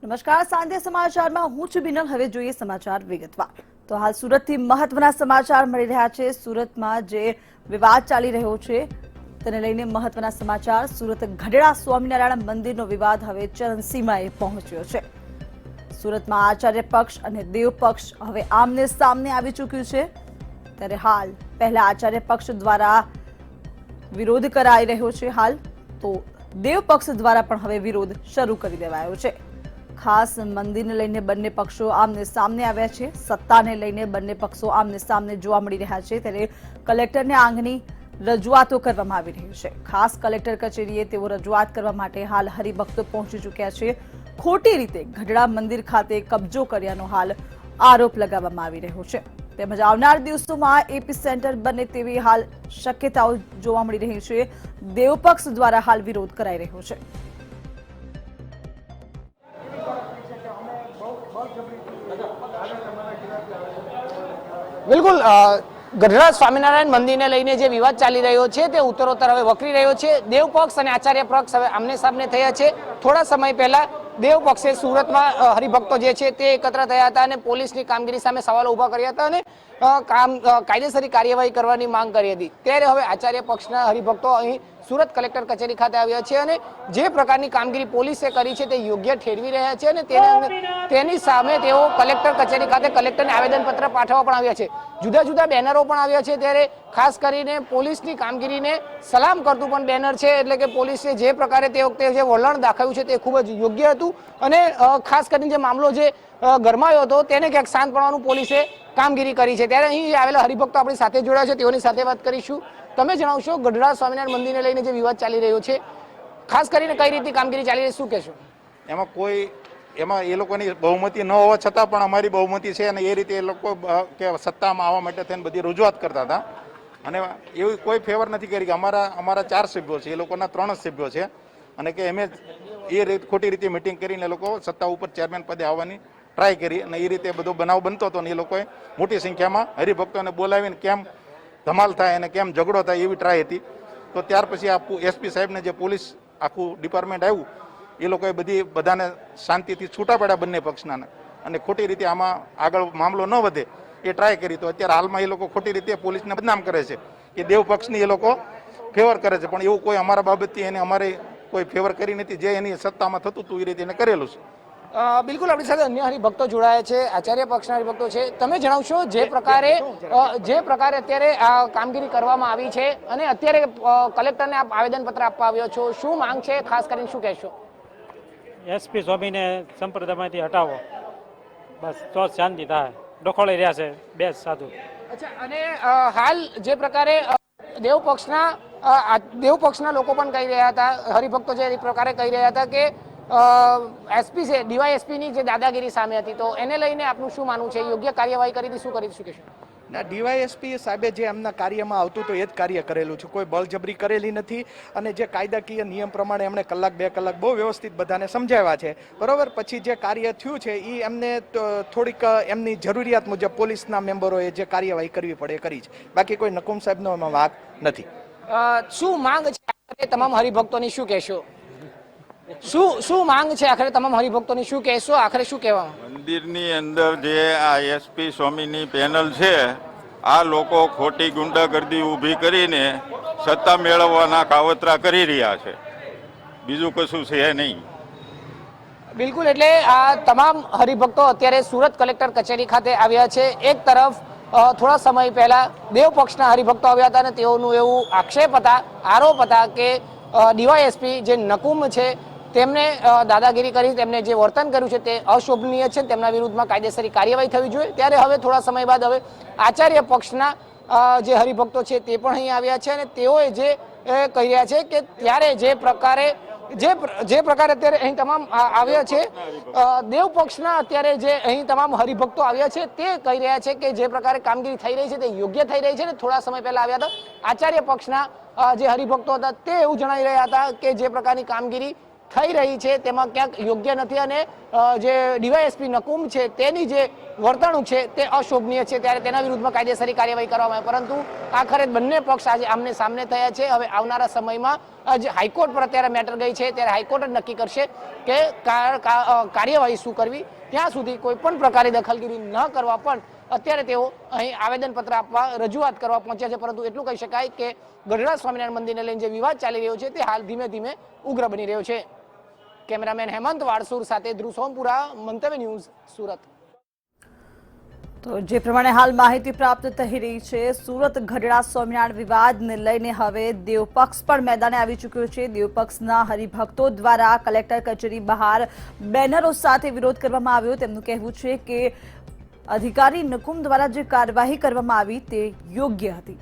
નમસ્કાર, સાંજે સમાચારમાં હું છું બિનલ। હવે જોઈએ સમાચાર વિગતવાર। તો હાલ સુરતથી મહત્વના સમાચાર મળી રહ્યા છે। સુરતમાં જે વિવાદ ચાલી રહ્યો છે તેને લઈને મહત્વના સમાચાર। સુરત ગઢડા સ્વામિનારાયણ મંદિરનો વિવાદ હવે ચરમસીમાએ પહોંચ્યો છે। સુરતમાં આચાર્ય પક્ષ અને દેવ પક્ષ હવે આમને સામને આવી ચૂક્યું છે। ત્યારે હાલ પહેલા આચાર્ય પક્ષ દ્વારા વિરોધ કરાઈ રહ્યો છે, હાલ તો દેવ પક્ષ દ્વારા પણ હવે વિરોધ શરૂ કરી દેવાયો છે। ખાસ મંદિરને લઈને બંને પક્ષો આમને સામને આવ્યા છે। સત્તાને લઈને બંને પક્ષો આમને સામને જોવા મળી રહ્યા છે। ત્યારે કલેક્ટરને આંગની રજૂઆતો કરવામાં આવી રહી છે। ખાસ કલેક્ટર કચેરીએ તેઓ રજૂઆત કરવા માટે હાલ હરિભક્તો પહોંચી ચૂક્યા છે। ખોટી રીતે ગઢડા મંદિર ખાતે કબજો કર્યાનો હાલ આરોપ લગાવવામાં આવી રહ્યો છે। તેમજ આવનાર દિવસોમાં એપી સેન્ટર બને તેવી હાલ શક્યતાઓ જોવા મળી રહી છે। દેવ પક્ષ દ્વારા હાલ વિરોધ કરાઈ રહ્યો છે। બિલકુલ ગઢડા સ્વામિનારાયણ મંદિરને લઈને જે વિવાદ ચાલી રહ્યો છે તે ઉત્તરોત્તર હવે વકરી રહ્યો છે। દેવ પક્ષ અને આચાર્ય પક્ષ હવે આમને સામને થયા છે। થોડા સમય પહેલા દેવ પક્ષે સુરતમાં હરિભક્તો જે છે તે એકત્ર થયા હતા અને પોલીસની કામગીરી સામે સવાલો ઉભા કર્યા હતા અને કાયદેસરી કાર્યવાહી કરવાની માંગ કરી હતી। ત્યારે હવે આચાર્ય પક્ષના હરિભક્તો અહીં સુરત કલેક્ટર કચેરી ખાતે આવ્યા છે અને જે પ્રકારની કામગીરી પોલીસે કરી છે તે યોગ્ય ઠેરવી રહ્યા છે અને તેની સામે તેઓ કલેક્ટર કચેરી ખાતે કલેક્ટરને આવેદનપત્ર પાઠવવા પણ આવ્યા છે। જુદા જુદા બેનરો પણ આવ્યા છે। ત્યારે ખાસ કરીને પોલીસની કામગીરીને સલામ કરતું પણ બેનર છે, એટલે કે પોલીસે જે પ્રકારે તે વખતે જે વલણ દાખવ્યું છે તે ખૂબ જ યોગ્ય હતું અને ખાસ કરીને જે મામલો જે ગરમાયો હતો તેને ક્યાંક શાંત પાડવાનું પોલીસે કામગીરી કરી છે। ત્યારે અહીં આવેલા હરિભક્તો આપણી સાથે જોડાયા છે, તેઓની સાથે વાત કરીશું। તમે જણાવશો ગઢડા સ્વામિનારાયણ મંદિરને લઈને જે વિવાદ ચાલી રહ્યો છે, ખાસ કરીને કઈ રીતે કામગીરી ચાલી રહી, શું કહેશો? એમાં એ લોકોની બહુમતી ન હોવા છતાં પણ અમારી બહુમતી છે અને એ રીતે એ લોકો કે સત્તામાં આવવા માટે થઈને બધી રજૂઆત કરતા હતા અને એવી કોઈ ફેવર નથી કરી કે અમારા 4 સભ્યો છે, એ લોકોના 3 જ સભ્યો છે અને કે એમ ખોટી રીતે મિટિંગ કરીને એ લોકો સત્તા ઉપર ચેરમેન પદે આવવાની ટ્રાય કરી અને એ રીતે બધો બનાવ બનતો હતો અને એ લોકોએ મોટી સંખ્યામાં હરિભક્તોને બોલાવીને કેમ ધમાલ થાય અને કેમ ઝઘડો થાય એવી ટ્રાય હતી। તો ત્યાર પછી આ એસપી સાહેબને જે પોલીસ આખું ડિપાર્ટમેન્ટ આવ્યું એ લોકોએ બધાને શાંતિથી છૂટા પાડ્યા બંને પક્ષના અને ખોટી રીતે આમાં આગળ મામલો ન વધે એ ટ્રાય કરી। તો અત્યારે હાલમાં એ લોકો ખોટી રીતે પોલીસને બદનામ કરે છે કે દેવ પક્ષની એ લોકો ફેવર કરે છે, પણ એવું કોઈ અમારા બાબતથી એને અમારે કોઈ ફેવર કરી નથી। જે એની સત્તામાં થતું હતું એ રીતે એને કરેલું છે। બિલકુલ આપણી સાથે અન્ય હરિભક્તો જોડાયા છે, આચાર્ય પક્ષના હરિભક્તો છે। તમે જણાવશો જે પ્રકારે અત્યારે આ કામગીરી કરવામાં આવી છે અને અત્યારે કલેક્ટરને આપ આવેદનપત્ર આપવા આવ્યો છો, શું માંગ છે, ખાસ કરીને શું કહેશો? એસપી સ્વામીને સંપ્રદાયમાંથી હટાવો, બસ તો શાંતિ થાય। ડખોળી રહ્યા છે બે સાધુ। અચ્છા, અને હાલ જે પ્રકારે દેવ પક્ષના લોકો પણ કહી રહ્યા હતા, હરિભક્તો જે પ્રકારે કહી રહ્યા હતા કે એસપી છે ડીવાયએસપીની જે દાદાગીરી સામે હતી, તો એને લઈને આપનું શું માનવું છે? યોગ્ય કાર્યવાહી કરી હતી, શું કરી શું કહેશો? ના, ડીવાયએસપી સાહેબે જે એમના કાર્યમાં આવતું તો એ જ કાર્ય કરેલું છે, કોઈ બળજબરી કરેલી નથી અને જે કાયદાકીય નિયમ પ્રમાણે એમણે 1-2 કલાક બહુ વ્યવસ્થિત બધાને સમજાવ્યા છે, બરોબર। પછી જે કાર્ય થયું છે એ એમને થોડીક એમની જરૂરિયાત મુજબ પોલીસના મેમ્બરોએ જે કાર્યવાહી કરવી પડે કરી છે, બાકી કોઈ નકુમ સાહેબનો એમાં વાંક નથી। શું માંગ છે તમામ હરિભક્તોની, શું કહેશો? શું માંગ છે આખરે તમામ હરિભક્તોની, શું કહેશો? આખરે શું કહેવા? મંદિરની અંદર જે આ એસપી સ્વામીની પેનલ છે, આ લોકો ખોટી ગુંડાગર્દી ઊભી કરીને સત્તા મેળવવાના કાવતરા કરી રહ્યા છે, બીજું કશું છે નહીં। બિલકુલ, એટલે આ તમામ હરિભક્તો અત્યારે સુરત કલેક્ટર કચેરી ખાતે આવ્યા છે। એક તરફ થોડા સમય પહેલા દેવ પક્ષના હરિભક્તો આવ્યા હતા અને તેઓનું એવું આરોપ હતા કે ડીવાયએસપી જે નકુમ છે તેમને દાદાગીરી કરી, તેમને જે વર્તન કર્યું છે તે અશોભનીય છે, તેમના વિરુદ્ધમાં કાયદેસરી કાર્યવાહી થવી જોઈએ। ત્યારે હવે થોડા સમય બાદ હવે આચાર્ય પક્ષના જે હરિભક્તો છે તે પણ અહીં આવ્યા છે અને તેઓએ જે કહી રહ્યા છે કે ત્યારે જે પ્રકારે અત્યારે અહીં તમામ આવ્યા છે, દેવ પક્ષના અત્યારે જે અહીં તમામ હરિભક્તો આવ્યા છે તે કહી રહ્યા છે કે જે પ્રકારે કામગીરી થઈ રહી છે તે યોગ્ય થઈ રહી છે। અને થોડા સમય પહેલા આવ્યા હતા આચાર્ય પક્ષના જે હરિભક્તો હતા તે એવું જણાવી રહ્યા હતા કે જે પ્રકારની કામગીરી થઈ રહી છે તેમાં ક્યાંક યોગ્ય નથી અને જે ડીવાયએસપી નકુમ છે તેની જે વર્તણૂક છે તે અશોભનીય છે, ત્યારે તેના વિરુદ્ધમાં કાયદેસરી કાર્યવાહી કરવામાં આવે, પરંતુ આખરે બંને પક્ષ આજે આમને સામને થયા છે. હવે આવનારા સમયમાં જે હાઈકોર્ટ પર અત્યારે મેટર ગઈ છે ત્યારે હાઈકોર્ટ જ નક્કી કરશે કે કાર્યવાહી શું કરવી. ત્યાં સુધી કોઈ પણ પ્રકારની દખલગીરી ન કરવા પણ અત્યારે તેઓ અહીં આવેદનપત્ર આપવા રજૂઆત કરવા પહોંચ્યા છે. પરંતુ એટલું કહી શકાય કે ગઢડા સ્વામિનારાયણ મંદિરને લઈને જે વિવાદ ચાલી રહ્યો છે તે હાલ ધીમે ધીમે ઉગ્ર બની રહ્યો છે. કેમેરામેન હેમંત વાડસુર સાથે ધ્રુવ સોમપુરા, મંતવ્ય ન્યૂઝ, સુરત. તો જે પ્રમાણે હાલ માહિતી પ્રાપ્ત થઈ રહી છે, સુરત ગઢડા સ્વામિનારાયણ વિવાદને લઈને હવે દેવપક્ષ પણ મેદાને આવી ચૂક્યો છે. દેવપક્ષના હરિભક્તો દ્વારા કલેક્ટર કચેરી બહાર બેનરો સાથે વિરોધ કરવામાં આવ્યો. તેમનું કહેવું છે કે અધિકારી નકુમ દ્વારા જે કાર્યવાહી કરવામાં આવી તે યોગ્ય હતી.